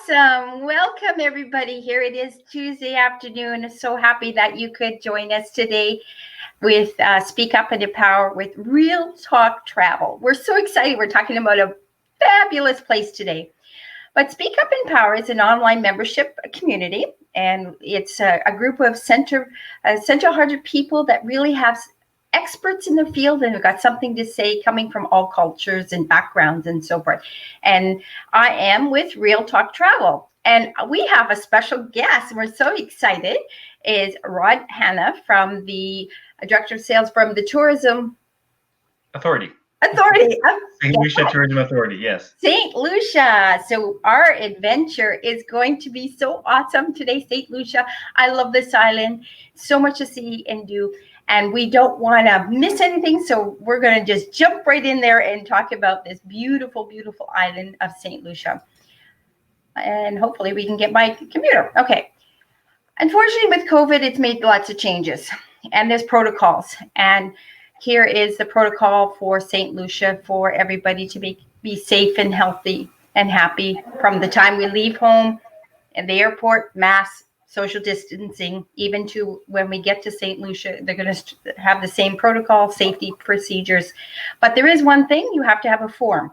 Awesome. Welcome, everybody. Here it is Tuesday afternoon. So happy that you could join us today with Speak Up and Empower with Real Talk Travel. We're so excited. We're talking about a fabulous place today. But Speak Up and Empower is an online membership community, and it's a group of central-hearted people that really have experts in the field and have got something to say, coming from all cultures and backgrounds and so forth. And I am with Real Talk Travel, and we have a special guest, and we're so excited, is Rob Hanna from the Director of Sales from the Tourism Authority. St Lucia Tourism Authority, yes. St Lucia. So our adventure is going to be so awesome today, St Lucia. I love this island. So much to see and do. And we don't want to miss anything. So we're going to just jump right in there and talk about this beautiful, beautiful island of St Lucia. And hopefully we can get my computer. Okay. Unfortunately, with COVID, it's made lots of changes. And there's protocols. And here is the protocol for St. Lucia for everybody to be safe and healthy and happy from the time we leave home and the airport, mask, social distancing, even to when we get to St. Lucia. They're going to have the same protocol, safety procedures. But there is one thing, you have to have a form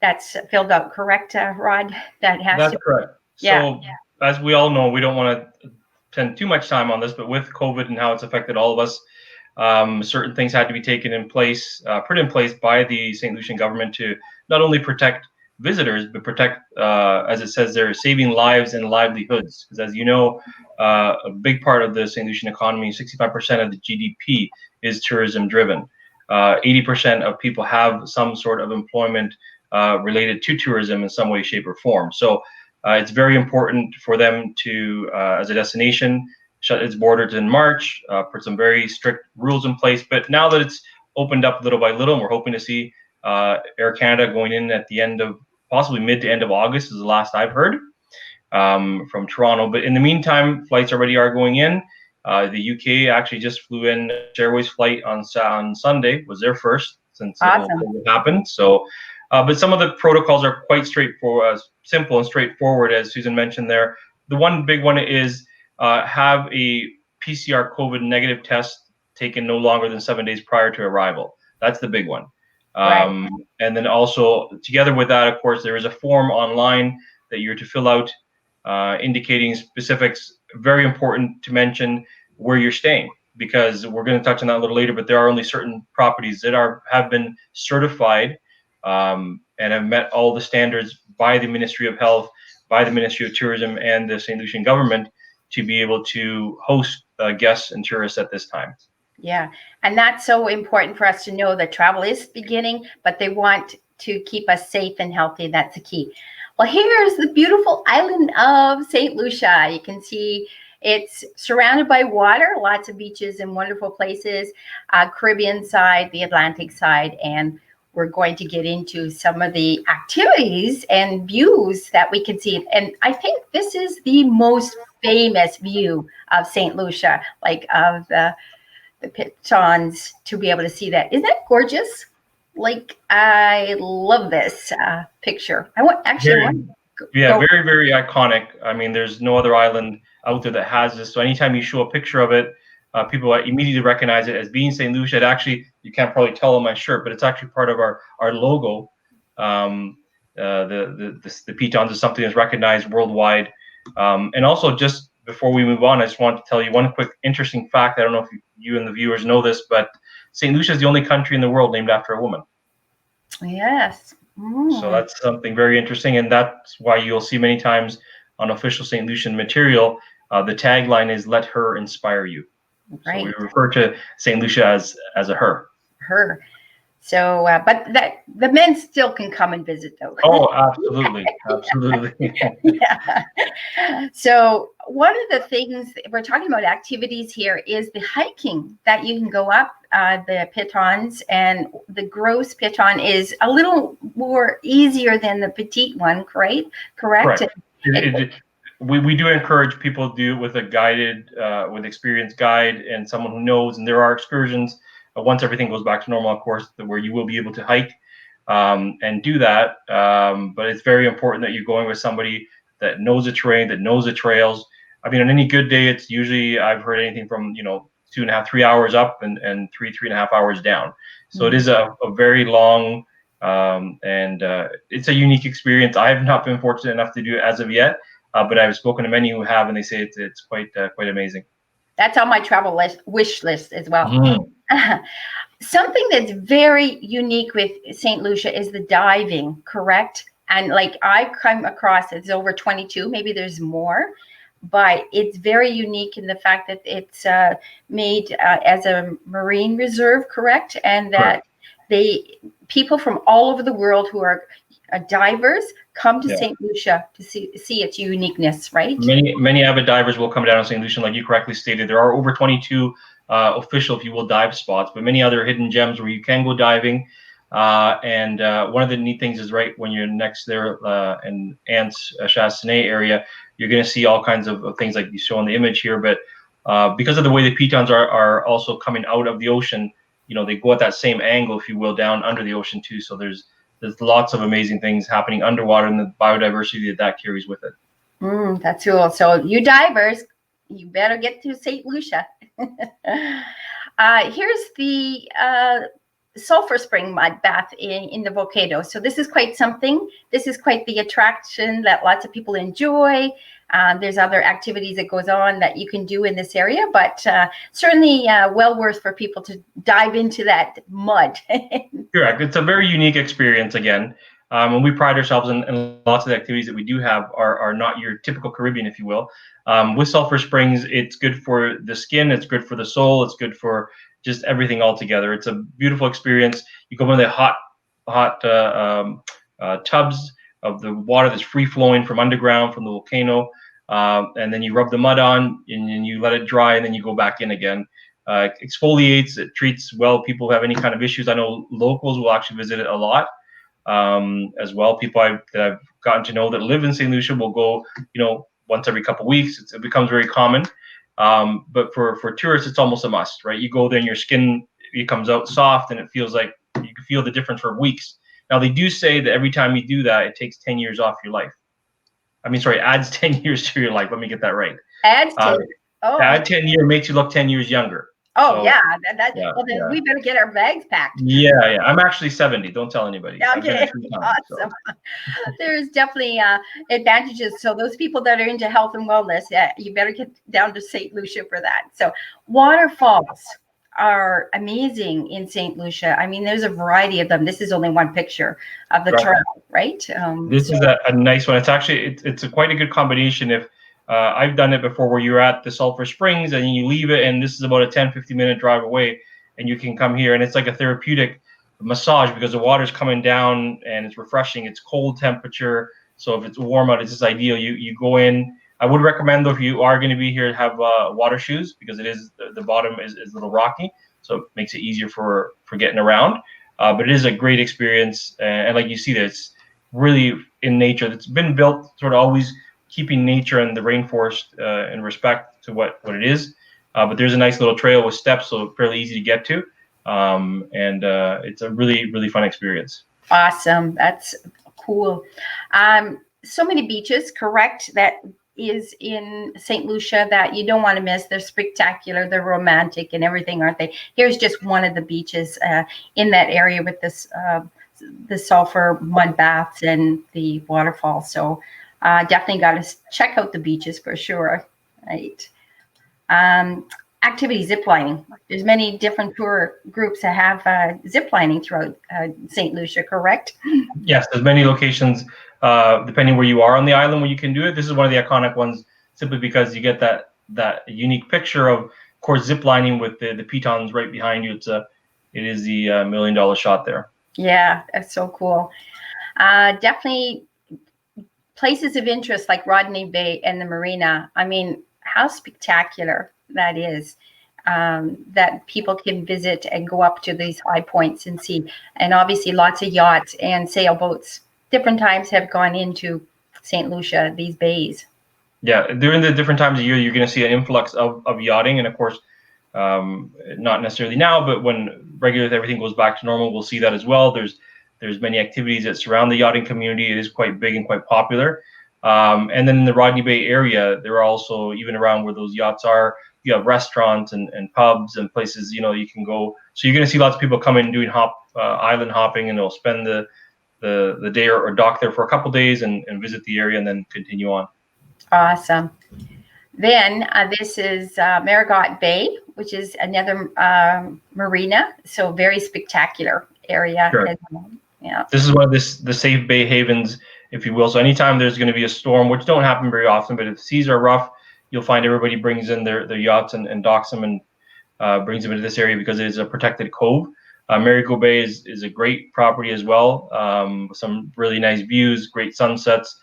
that's filled out, correct, Rod? That's correct. So as we all know, we don't want to spend too much time on this, but with COVID and how it's affected all of us, certain things had to be taken in place, put in place by the St. Lucian government to not only protect visitors, but protect, as it says there, saving lives and livelihoods. Because as you know, a big part of the St. Lucian economy, 65% of the GDP is tourism driven. 80% of people have some sort of employment related to tourism in some way, shape, or form. So it's very important for them to, as a destination, shut its borders in March, put some very strict rules in place. But now that it's opened up little by little, and we're hoping to see Air Canada going in at the end of, possibly mid to end of August is the last I've heard from Toronto. But in the meantime, flights already are going in. The UK actually just flew in. Airways flight on Sunday was their first since it happened. So, but some of the protocols are quite straightforward, simple and straightforward, as Susan mentioned there. The one big one is have a PCR COVID negative test taken no longer than 7 days prior to arrival. That's the big one. Right. And then also together with that, of course, there is a form online that you're to fill out indicating specifics. Very important to mention where you're staying, because we're going to touch on that a little later, but there are only certain properties that have been certified and have met all the standards by the Ministry of Health, by the Ministry of Tourism, and the St. Lucian government to be able to host guests and tourists at this time. Yeah, and that's so important for us to know that travel is beginning, but they want to keep us safe and healthy. That's the key. Well, here's the beautiful island of St. Lucia. You can see it's surrounded by water, lots of beaches and wonderful places, Caribbean side, the Atlantic side, and we're going to get into some of the activities and views that we can see. And I think this is the most famous view of St. Lucia, like of the Pitons, to be able to see that. Isn't that gorgeous? Like, I love this picture. Very, very iconic. I mean, there's no other island out there that has this. So anytime you show a picture of it, people immediately recognize it as being St. Lucia. It actually, you can't probably tell on my shirt, but it's actually part of our logo. The Pitons is something that's recognized worldwide. And also, just before we move on, I just want to tell you one quick interesting fact. I don't know if you and the viewers know this, but St. Lucia is the only country in the world named after a woman. Yes. So that's something very interesting, and that's why you'll see many times on official St. Lucian material, the tagline is "Let her inspire you." Right. So we refer to St. Lucia as a her. Her. So, but the men still can come and visit, though. Oh, absolutely, absolutely. Yeah. So one of the things we're talking about activities here is the hiking that you can go up the Pitons, and the gross Piton is a little more easier than the petite one, correct? Correct. We do encourage people to do it with a guided, with experienced guide and someone who knows. And there are excursions once everything goes back to normal, of course, where you will be able to hike and do that. But it's very important that you're going with somebody that knows the terrain, that knows the trails. I mean, on any good day, it's usually, I've heard anything from 2.5, 3 hours up and 3.5 hours down. So it is a very long and it's a unique experience. I have not been fortunate enough to do it as of yet, but I've spoken to many who have, and they say it's quite amazing. That's on my travel wish list as well. Mm-hmm. Something that's very unique with St. Lucia is the diving, correct? And like I've come across, it's over 22, maybe there's more, but it's very unique in the fact that it's made as a marine reserve, correct? And that people from all over the world who are divers come to St. Lucia to see its uniqueness, right? Many avid divers will come down to St. Lucia, like you correctly stated. There are over 22 official, if you will, dive spots, but many other hidden gems where you can go diving. And one of the neat things is right when you're next there in Anse Chastenay area, you're going to see all kinds of things like you show on the image here. But because of the way the Pitons are also coming out of the ocean, they go at that same angle, if you will, down under the ocean too. So there's lots of amazing things happening underwater and the biodiversity that carries with it. That's cool. So you divers, you better get to St. Lucia. Here's the sulfur spring mud bath in the volcano. So this is quite something. This is quite the attraction that lots of people enjoy. There's other activities that goes on that you can do in this area, but certainly well worth for people to dive into that mud. Correct. It's a very unique experience again. And we pride ourselves in lots of the activities that we do have are not your typical Caribbean, if you will. With sulfur springs, it's good for the skin, it's good for the soul, it's good for just everything altogether. It's a beautiful experience. You go in the hot tubs of the water that's free flowing from underground from the volcano, and then you rub the mud on and you let it dry, and then you go back in again. Exfoliates, it treats well people who have any kind of issues. I know locals will actually visit it a lot as well. People that I've gotten to know that live in St. Lucia will go, once every couple of weeks. It becomes very common. But for tourists, it's almost a must, right? You go there and your skin, it comes out soft and it feels like you can feel the difference for weeks. Now, they do say that every time you do that, it takes 10 years off your life. Adds 10 years to your life. Let me get that right. Adds 10. Add 10 years makes you look 10 years younger. Oh, so, well, then we better get our bags packed. Yeah. I'm actually 70. Don't tell anybody. Okay, awesome. There's definitely advantages. So those people that are into health and wellness, you better get down to St. Lucia for that. So waterfalls are amazing in St. Lucia. I mean, there's a variety of them. This is only one picture of the trail, right? This is a nice one. It's actually, it's quite a good combination. If I've done it before where you're at the Sulphur Springs and you leave it, and this is about a 10-15 minute drive away, and you can come here, and it's like a therapeutic massage because the water's coming down and it's refreshing. It's cold temperature, so if it's warm out, it's just ideal. You go in. I would recommend, though, if you are going to be here, have water shoes because it is the bottom is a little rocky, so it makes it easier for getting around. But it is a great experience, and like you see, that it's really in nature. It's been built sort of always keeping nature and the rainforest in respect to what it is. But there's a nice little trail with steps, so fairly easy to get to. And it's a really, really fun experience. Awesome. That's cool. So many beaches, correct, that is in St. Lucia that you don't want to miss. They're spectacular. They're romantic and everything, aren't they? Here's just one of the beaches in that area with this the sulfur mud baths and the waterfall. So definitely got to check out the beaches for sure, right? Activity ziplining. There's many different tour groups that have ziplining throughout St. Lucia, correct? Yes, there's many locations, depending where you are on the island, where you can do it. This is one of the iconic ones, simply because you get that unique picture of course, ziplining with the Pitons right behind you. It is the $1 million shot there. Yeah, that's so cool. Definitely places of interest like Rodney Bay and the marina. I mean, how spectacular that is, that people can visit and go up to these high points and see. And obviously lots of yachts and sailboats different times have gone into St. Lucia, these bays. Yeah, during the different times of year, you're going to see an influx of yachting. And of course, not necessarily now, but when regularly everything goes back to normal, we'll see that as well. There's many activities that surround the yachting community. It is quite big and quite popular. And then in the Rodney Bay area, there are also, even around where those yachts are, you have restaurants and pubs and places, you can go. So you're going to see lots of people come in doing island hopping, and they'll spend the day or dock there for a couple days and visit the area and then continue on. Awesome. Then this is Marigot Bay, which is another marina. So very spectacular area. Sure. Yeah. This is one of the safe bay havens, if you will. So anytime there's going to be a storm, which don't happen very often, but if the seas are rough, you'll find everybody brings in their yachts and docks them and brings them into this area because it is a protected cove. Marigot Bay is a great property as well, with some really nice views, great sunsets,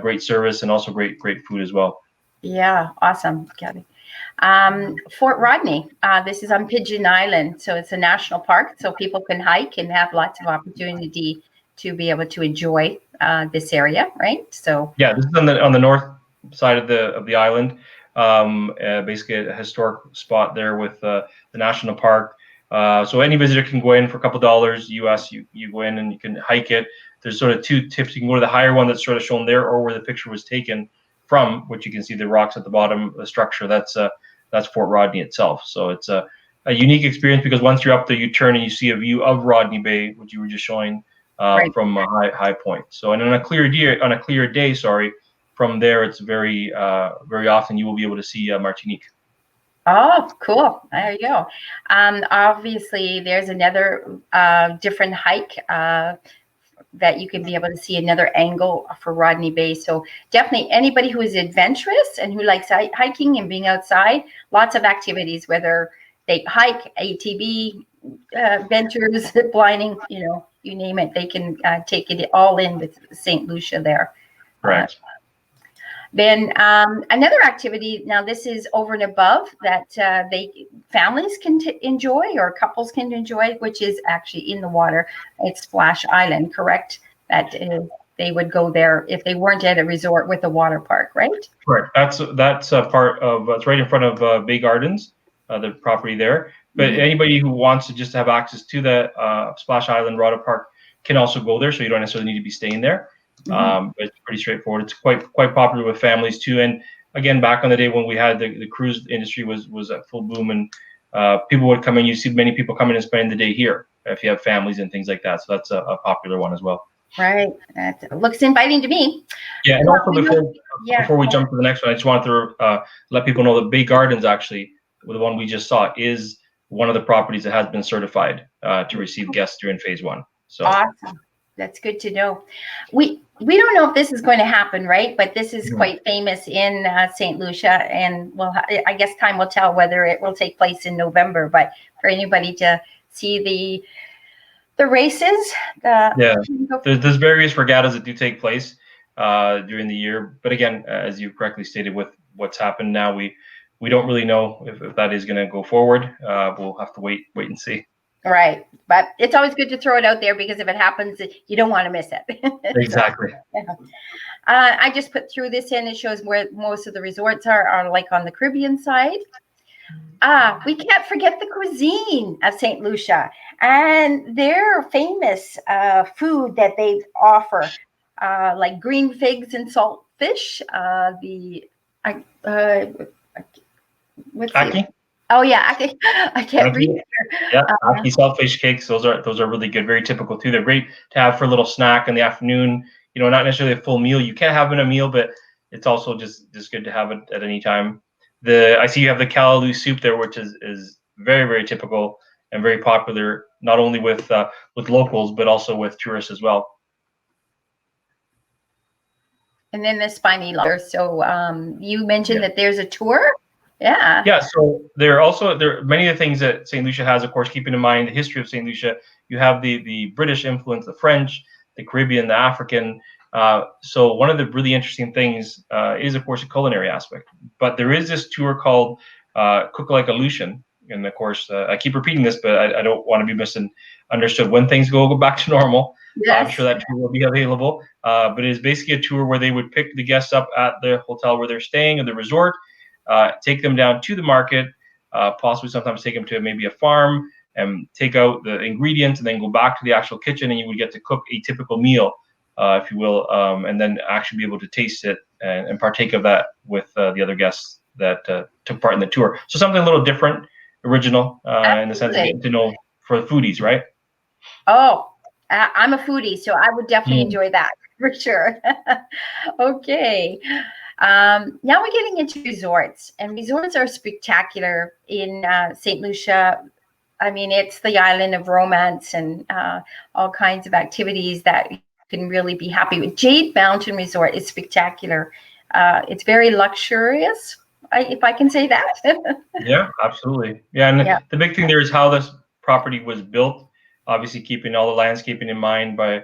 great service, and also great food as well. Yeah, awesome, Gabby. Fort Rodney, this is on Pigeon Island, so it's a national park, so people can hike and have lots of opportunity to be able to enjoy this area, right? So yeah, this is on the north side of the island, basically a historic spot there with the national park. So any visitor can go in for a couple $, US. You go in and you can hike it. There's sort of two tips. You can go to the higher one that's sort of shown there, or where the picture was taken from, which you can see the rocks at the bottom, the structure. That's Fort Rodney itself. So it's a unique experience because once you're up there, you turn and you see a view of Rodney Bay, which you were just showing right. from a high point. So, and on a clear day, from there, it's very often you will be able to see Martinique. Oh, cool. There you go. Obviously, there's another different hike that you can be able to see another angle for Rodney Bay. So definitely anybody who is adventurous and who likes hiking and being outside, lots of activities, whether they hike, ATV, ventures, blinding, you name it, they can take it all in with St. Lucia there. Right. Then another activity, now this is over and above that families can enjoy or couples can enjoy, which is actually in the water. It's Splash Island, correct? That they would go there if they weren't at a resort with a water park, right? Right. That's a part of, it's right in front of Bay Gardens, the property there. But anybody who wants to just have access to the Splash Island water park can also go there, so you don't necessarily need to be staying there. But it's pretty straightforward. It's quite popular with families too. And again, back on the day when we had the cruise industry was at full boom, and people would come in. You see many people coming and spending the day here if you have families and things like that. So that's a popular one as well. Right. That looks inviting to me. Yeah, and also before we jump to the next one, I just wanted to let people know that Bay Gardens, actually, the one we just saw, is one of the properties that has been certified to receive guests during phase 1. So awesome. That's good to know. We don't know if this is going to happen, right? But this is quite famous in St. Lucia, and I guess time will tell whether it will take place in November. But for anybody to see the races, there's various regattas that do take place during the year. But again, as you correctly stated, with what's happened now, we don't really know if that is going to go forward. We'll have to wait and see. Right. But it's always good to throw it out there because if it happens, you don't want to miss it. Exactly. I just put through this in. It shows where most of the resorts are like on the Caribbean side. We can't forget the cuisine of St. Lucia and their famous food that they offer, like green figs and salt fish. Aki? Oh yeah, I can't read. Yeah, Aki saltfish cakes. Those are really good. Very typical too. They're great to have for a little snack in the afternoon. Not necessarily a full meal. You can have in a meal, but it's also just good to have it at any time. I see you have the callaloo soup there, which is very, very typical and very popular, not only with locals but also with tourists as well. And then the spiny lobster. So you mentioned that there's a tour. Yeah. Yeah. So there are many of the things that St. Lucia has, of course, keeping in mind the history of St. Lucia. You have the British influence, the French, the Caribbean, the African. So one of the really interesting things is, of course, a culinary aspect. But there is this tour called Cook Like a Lucian. And of course, I keep repeating this, but I don't want to be misunderstood. When things go back to normal, I'm sure that tour will be available. But it is basically a tour where they would pick the guests up at the hotel where they're staying or the resort, take them down to the market, possibly sometimes take them to maybe a farm and take out the ingredients and then go back to the actual kitchen, and you would get to cook a typical meal if you will, and then actually be able to taste it and partake of that with the other guests that took part in the tour. So something a little different, original, in the sense of getting to know for the foodies, right? Oh, I'm a foodie, so I would definitely enjoy that for sure. Okay. Now we're getting into resorts, and resorts are spectacular in St. Lucia. I mean, it's the island of romance and all kinds of activities that you can really be happy with. Jade Mountain Resort is spectacular. It's very luxurious, if I can say that. Yeah, absolutely. Yeah, and the big thing there is how this property was built. Obviously, keeping all the landscaping in mind by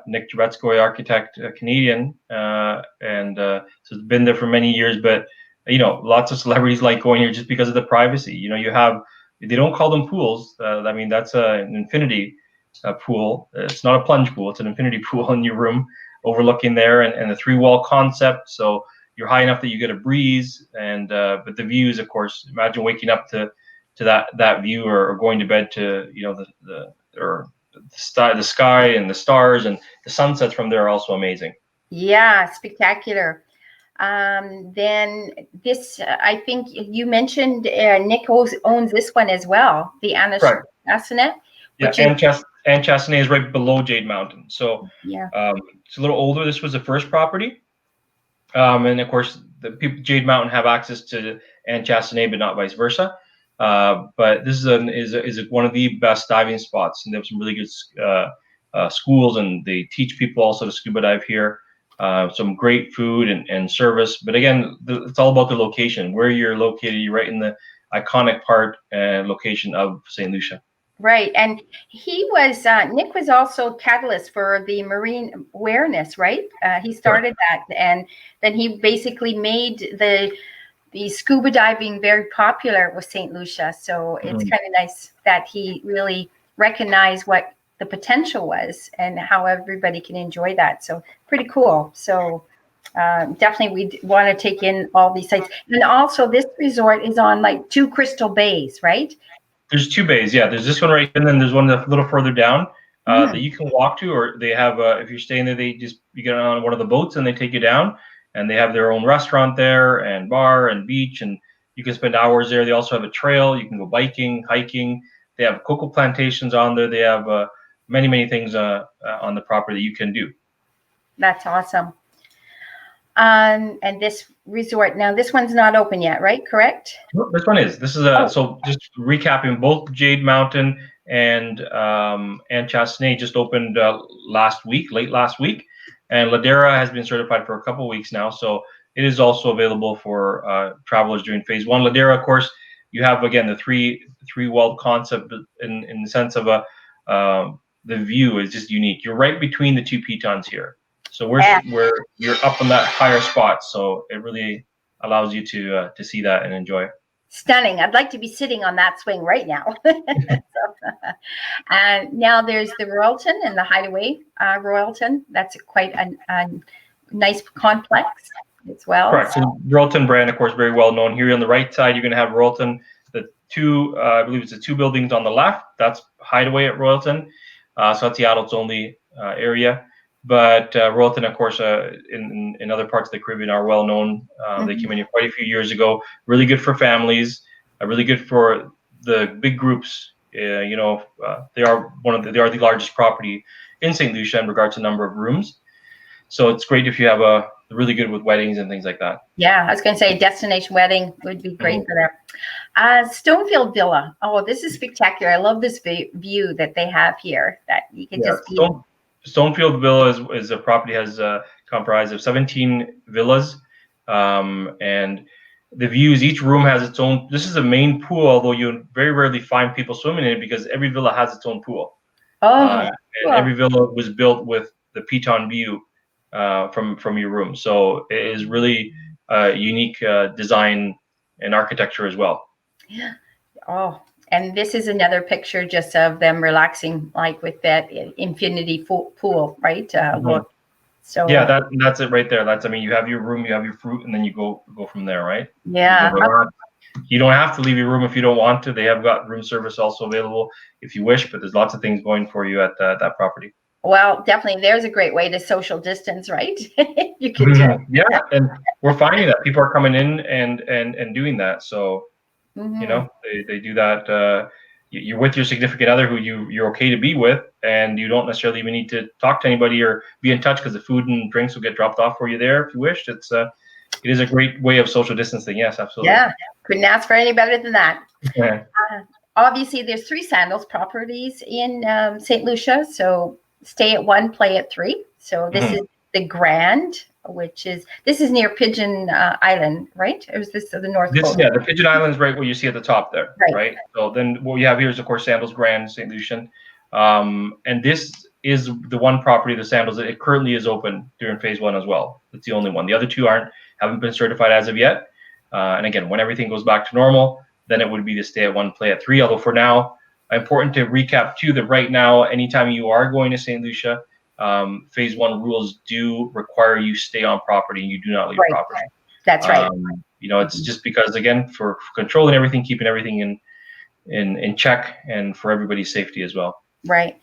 Nick Juretskoy, architect, Canadian, and so it's been there for many years. But lots of celebrities like going here just because of the privacy. You have, they don't call them pools. I mean, that's an infinity pool. It's not a plunge pool. It's an infinity pool in your room overlooking there, and the 3-wall concept. So you're high enough that you get a breeze, and but the views, of course. Imagine waking up to that view, or going to bed to the sky and the stars, and the sunsets from there are also amazing. Yeah, spectacular. Then this, I think you mentioned Nick owns this one as well, the Anchastanet. Yeah, Anchastanet is right below Jade Mountain. So it's a little older. This was the first property. And of course, the people Jade Mountain have access to Anchastanet, but not vice versa. But this is one of the best diving spots, and they have some really good schools, and they teach people also to scuba dive here. Some great food and service, but again, it's all about the location, where you're located. You're right in the iconic part and location of St. Lucia. Right, and Nick was also catalyst for the marine awareness, right? He started that, and then he basically made the scuba diving very popular with St. Lucia. So it's kind of nice that he really recognized what the potential was and how everybody can enjoy that. So pretty cool. So definitely we want to take in all these sites. And also this resort is on like 2 crystal bays, right? There's 2 bays, yeah. There's this one right, and then there's one a little further down that you can walk to, or they have. If you're staying there, you get on one of the boats and they take you down, and they have their own restaurant there, and bar and beach, and you can spend hours there. They also have a trail. You can go biking, hiking. They have cocoa plantations on there. They have many things on the property that you can do. That's awesome. And this resort, now this one's not open yet, right? Correct? No, this one is. This is so just recapping, both Jade Mountain and Anchastanet just opened late last week, and Ladera has been certified for a couple of weeks now, so it is also available for travelers during phase 1. Ladera, of course, you have again the three-walled concept in the sense of the view is just unique. You're right between the 2 Pitons here. So you're up on that higher spot, so it really allows you to see that and enjoy. Stunning. I'd like to be sitting on that swing right now. And now there's the Royalton and the Hideaway Royalton. That's quite a nice complex as well. Correct. So Royalton brand, of course, very well known. Here on the right side, you're going to have Royalton. The 2, I believe it's the 2 buildings on the left. That's Hideaway at Royalton. So that's the adults only area. But Royalton, of course, in other parts of the Caribbean are well known. They came in here quite a few years ago. Really good for families. Really good for the big groups. They are the largest property in St. Lucia in regards to number of rooms. So it's great if you have really good with weddings and things like that. Yeah, I was going to say destination wedding would be great for that. Stonefield Villa. Oh, this is spectacular. I love this view that they have here. That you can just be. Stonefield Villa is a property has comprised of 17 villas, and the views. Each room has its own. This is a main pool, although you very rarely find people swimming in it because every villa has its own pool. And every villa was built with the Piton view from your room, so it is really unique design and architecture as well. Yeah. Oh. And this is another picture just of them relaxing, like with that infinity pool, right? Look. So yeah, that's it right there. You have your room, you have your fruit, and then you go from there, right? Yeah. You don't have to leave your room if you don't want to. They have got room service also available if you wish, but there's lots of things going for you at that property. Well, definitely, there's a great way to social distance, right? You could, Yeah, and we're finding that people are coming in and doing that. So they do that. You're with your significant other who you're okay to be with, and you don't necessarily even need to talk to anybody or be in touch because the food and drinks will get dropped off for you there if you wish. It is a great way of social distancing. Yes, absolutely. Yeah, couldn't ask for any better than that. Yeah. Obviously, there's 3 Sandals properties in St. Lucia. So stay at 1, play at 3. So this is the Grand, this is near Pigeon Island, right? Or is this the North Coast? Yeah, the Pigeon Island is right what you see at the top there, right? So then what we have here is, of course, Sandals Grand, St. Lucian. And this is the one property, the Sandals, that it currently is open during phase 1 as well. It's the only one. The other 2 haven't been certified as of yet. And again, when everything goes back to normal, then it would be to stay at 1, play at 3. Although for now, important to recap too that right now, anytime you are going to St. Lucia, phase 1 rules do require you stay on property and you do not leave property. That's right. It's just because, again, for controlling everything, keeping everything in check, and for everybody's safety as well. Right.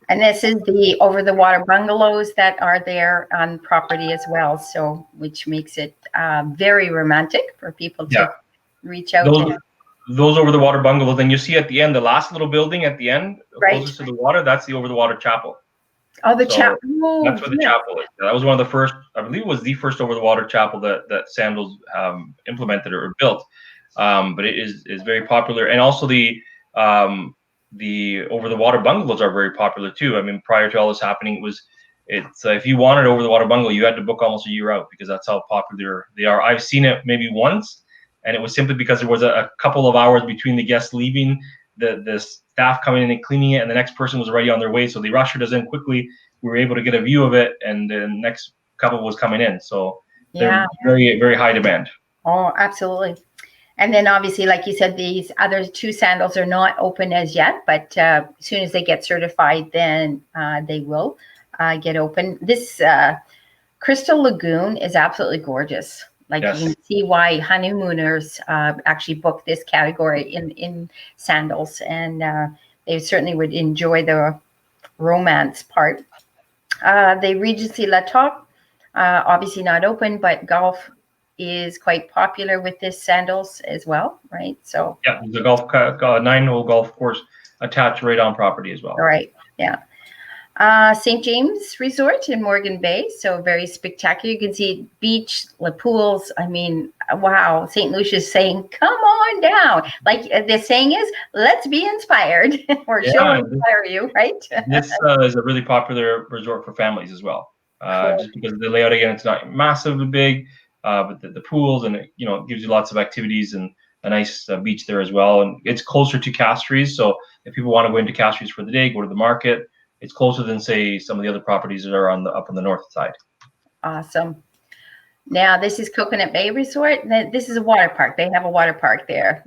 And this is the over the water bungalows that are there on property as well. So, which makes it very romantic for people to reach out. Those over the water bungalows, then you see at the end, the last little building at the end, closest to the water, that's the over the water chapel. Oh, the chapel. That's where the chapel is. That was one of the first, I believe it was the first over the water chapel that Sandals implemented or built. But it is very popular. And also the over the water bungalows are very popular too. I mean, prior to all this happening, it's if you wanted over the water bungalow, you had to book almost a year out because that's how popular they are. I've seen it maybe once, and it was simply because there was a couple of hours between the guests leaving, the staff coming in and cleaning it, and the next person was already on their way. So they rushed us in quickly. We were able to get a view of it, and the next couple was coming in. So they're very, very high demand. Oh, absolutely. And then obviously, like you said, these other 2 Sandals are not open as yet, but as soon as they get certified, then they will get open. This Crystal Lagoon is absolutely gorgeous. Like you can see why honeymooners actually book this category in Sandals, and they certainly would enjoy the romance part. The Regency La Toc, obviously not open, but golf is quite popular with this Sandals as well, right? So yeah, the golf 9-hole golf course attached right on property as well. Right. Yeah. St. James Resort in Morgan Bay, so very spectacular. You can see beach, the pools. I mean, wow! St. Lucia's saying, "Come on down!" Like the saying is, "Let's be inspired," or she'll inspire you, right? This is a really popular resort for families as well, just because of the layout. Again, it's not massively big, but the pools and it gives you lots of activities and a nice beach there as well. And it's closer to Castries, so if people want to go into Castries for the day, go to the market. It's closer than, say, some of the other properties that are up on the north side. Awesome. Now, this is Coconut Bay Resort. This is a water park. They have a water park there.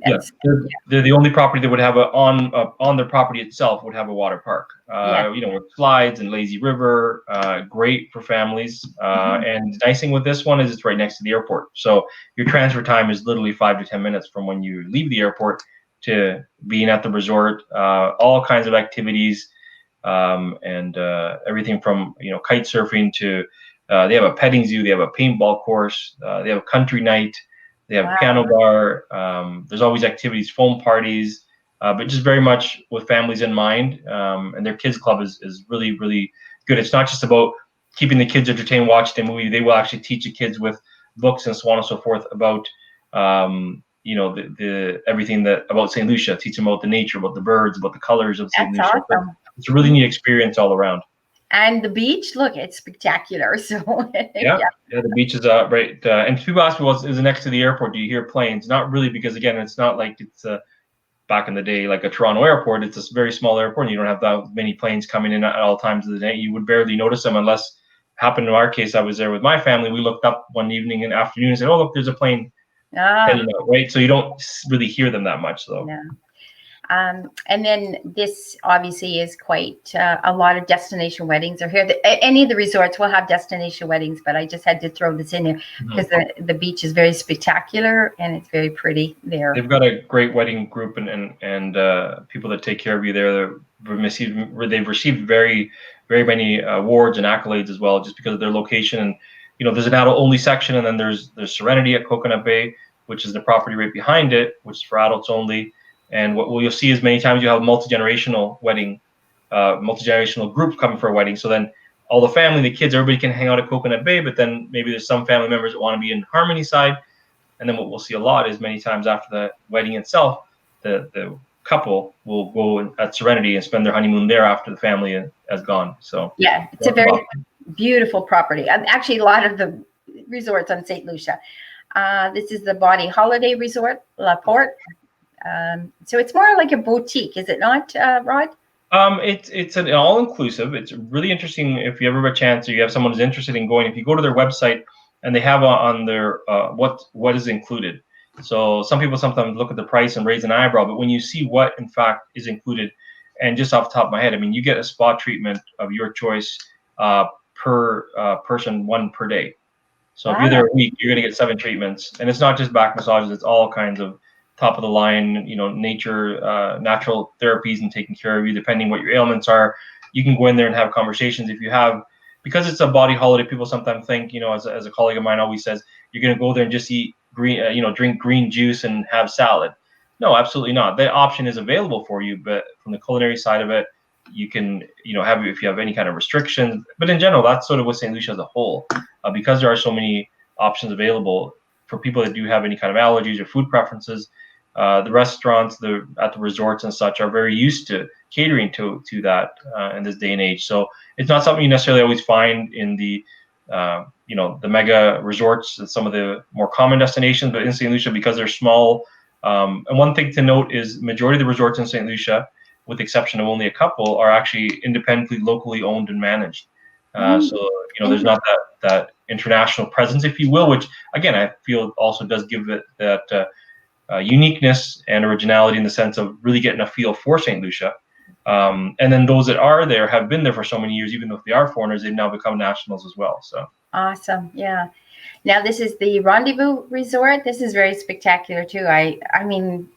They're the only property that would have on their property itself would have a water park. With slides and lazy river, great for families. And the nice thing with this one is it's right next to the airport. So your transfer time is literally 5 to 10 minutes from when you leave the airport to being at the resort. All kinds of activities. And everything from kite surfing to they have a petting zoo, they have a paintball course, they have a country night, they have a piano bar. There's always activities, foam parties, but just very much with families in mind. And their kids club is really, really good. It's not just about keeping the kids entertained, watching a movie. They will actually teach the kids with books and so on and so forth about the everything about St. Lucia. Teach them about the nature, about the birds, about the colors of St. Lucia. Awesome. It's a really neat experience all around. And the beach, look, it's spectacular. So the beach is right. And people ask me, well, is it next to the airport? Do you hear planes? Not really, because again, it's not like it's back in the day like a Toronto airport. It's a very small airport, and you don't have that many planes coming in at all times of the day. You would barely notice them unless happened in our case. I was there with my family. We looked up one evening and afternoon and said, "Oh, look, there's a plane." Right, so you don't really hear them that much, though. Yeah. And then this obviously is quite a lot of destination weddings are here. Any of the resorts will have destination weddings, but I just had to throw this in there because the beach is very spectacular and it's very pretty there. They've got a great wedding group and people that take care of you there. They've received very very many awards and accolades as well, just because of their location. And there's an adult only section, and then there's Serenity at Coconut Bay, which is the property right behind it, which is for adults only. And what you'll see is many times you have a multi-generational wedding, multi-generational group coming for a wedding. So then all the family, the kids, everybody can hang out at Coconut Bay, but then maybe there's some family members that want to be in Harmony side. And then what we'll see a lot is many times after the wedding itself, the couple will go at Serenity and spend their honeymoon there after the family has gone. So yeah, it's a very beautiful property. Actually, a lot of the resorts on St. Lucia. This is the Body Holiday Resort, La Porte. So it's more like a boutique, is it not, Rod? It's an all-inclusive. It's really interesting if you ever have a chance or you have someone who's interested in going. If you go to their website and they have on their what is included. So some people sometimes look at the price and raise an eyebrow, but when you see what in fact is included, and just off the top of my head, I mean, you get a spa treatment of your choice per person, one per day. So if you're there a week, you're going to get 7 treatments, and it's not just back massages; it's all kinds of top of the line, natural therapies and taking care of you, depending what your ailments are. You can go in there and have conversations. If you have, because it's a body holiday, people sometimes think, as a colleague of mine always says, you're going to go there and just eat green, drink green juice and have salad. No, absolutely not. That option is available for you, but from the culinary side of it, you can, have, if you have any kind of restrictions. But in general, that's sort of what St. Lucia as a whole, because there are so many options available for people that do have any kind of allergies or food preferences. The restaurants at the resorts and such are very used to catering to that in this day and age. So it's not something you necessarily always find in the the mega resorts, some of the more common destinations, but in St. Lucia, because they're small. And one thing to note is majority of the resorts in St. Lucia, with the exception of only a couple, are actually independently, locally owned and managed. So there's not that international presence, if you will, which again I feel also does give it that uniqueness and originality in the sense of really getting a feel for St. Lucia. And then those that are there have been there for so many years, even though they are foreigners, they've now become nationals as well. So awesome, yeah. Now this is the Rendezvous Resort. This is very spectacular too. I mean,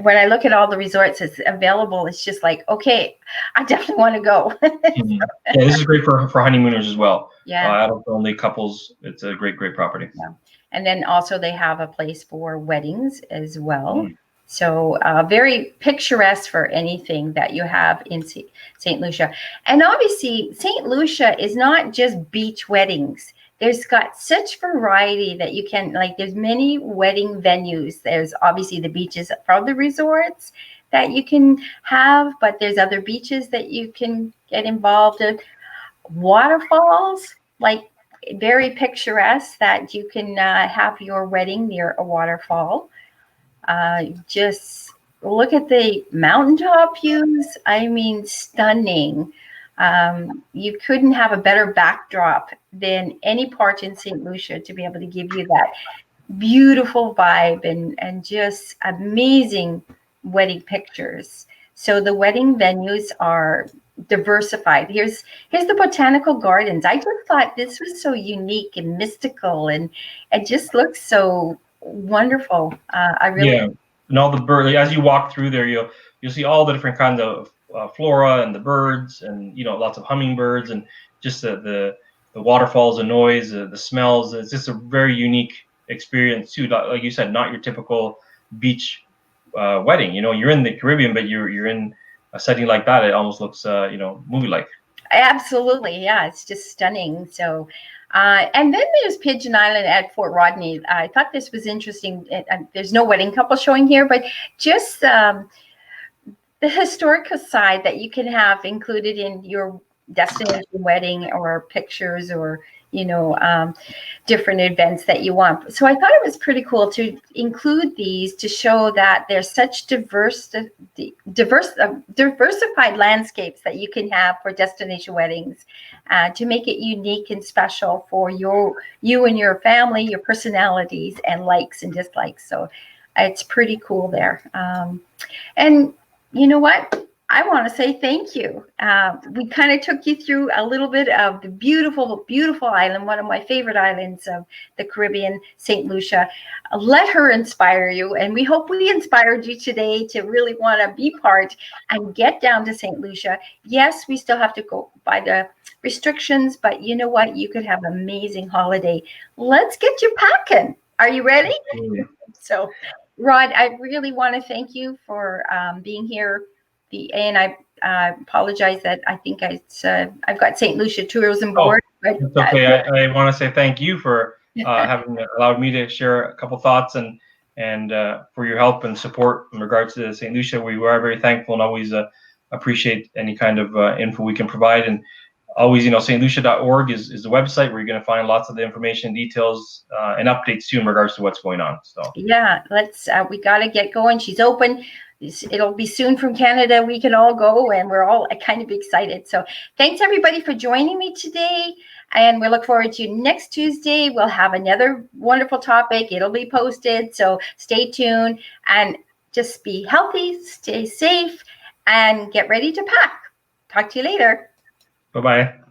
when I look at all the resorts that's available, it's just like, okay, I definitely want to go. Yeah, this is great for honeymooners as well. Yeah, adult only couples. It's a great property. Yeah. And then also they have a place for weddings as well. Mm. So very picturesque for anything that you have in St. Lucia. And obviously, St. Lucia is not just beach weddings. There's got such variety that you can, there's many wedding venues. There's obviously the beaches from the resorts that you can have, but there's other beaches that you can get involved in. Waterfalls, very picturesque, that you can have your wedding near a waterfall. Just look at the mountaintop views. I mean, stunning. You couldn't have a better backdrop than any part in St. Lucia to be able to give you that beautiful vibe and just amazing wedding pictures. So the wedding venues are diversified. Here's the botanical gardens. I just thought this was so unique and mystical, and it just looks so wonderful. I really and all the birds. As you walk through there, you'll see all the different kinds of flora and the birds, and lots of hummingbirds, and just the waterfalls, the noise, the smells. It's just a very unique experience too. Like you said, not your typical beach wedding. You're in the Caribbean, but you're in a setting like that. It almost looks movie-like. Absolutely, yeah. It's just stunning. So. And then there's Pigeon Island at Fort Rodney. I thought this was interesting. There's no wedding couple showing here, but just the historical side that you can have included in your destination wedding, or pictures, or different events that you want. So I thought it was pretty cool to include these to show that there's such diversified landscapes that you can have for destination weddings, to make it unique and special for you and your family, your personalities and likes and dislikes. So it's pretty cool there. And you know what? I want to say thank you. We kind of took you through a little bit of the beautiful, beautiful island, one of my favorite islands of the Caribbean, St. Lucia. Let her inspire you. And we hope we inspired you today to really want to be part and get down to St. Lucia. Yes, we still have to go by the restrictions, but you know what? You could have an amazing holiday. Let's get you packing. Are you ready? So, Rod, I really want to thank you for being here. And I apologize that I think I've got St. Lucia Tourism Board. But it's okay. I want to say thank you for having allowed me to share a couple thoughts and for your help and support in regards to St. Lucia. We are very thankful and always appreciate any kind of info we can provide. And always, stlucia.org is the website where you're going to find lots of the information, details, and updates too in regards to what's going on. So yeah, we got to get going. She's open. It'll be soon from Canada. We can all go, and we're all kind of excited. So thanks everybody for joining me today, and we look forward to next Tuesday. We'll have another wonderful topic. It'll be posted, so stay tuned and just be healthy, stay safe, and get ready to pack. Talk to you later. Bye-bye.